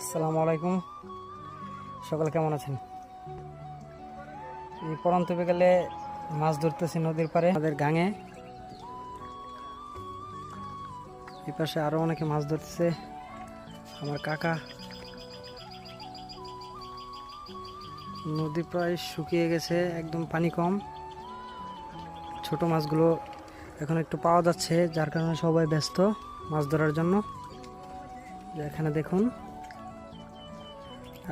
আসসালামু আলাইকুম। সকলে কেমন আছেন? এই পড়ন্ত বিকালে মাছ ধরতেছি নদীর পাড়ে আমাদের গাঙে। এই পাশে আরো অনেকে মাছ ধরতেছে, আমার কাকা। নদী প্রায় শুকিয়ে গেছে, একদম পানি কম। ছোট মাছগুলো এখন একটু পাওয়া যাচ্ছে, যার কারণে সবাই ব্যস্ত মাছ ধরার জন্য। এখানে দেখুন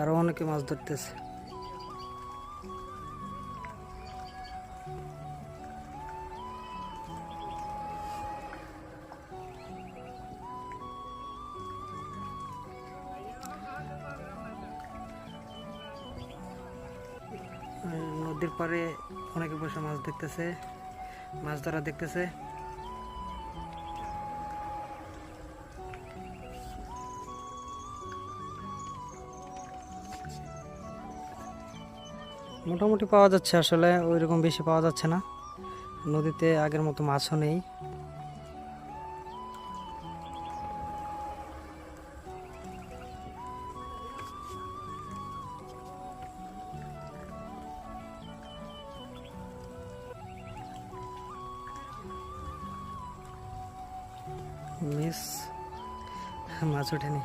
আরো অনেকে মাছ ধরতেছে। নদীর পাড়ে অনেকে বসে মাছ দেখতেছে, মাছ ধরা দেখতেছে। মোটামুটি পাওয়া যাচ্ছে, আসলে ওই রকম বেশি পাওয়া যাচ্ছে না। নদীতে আগের মতো মাছও নেই। মাছ ওঠেনি।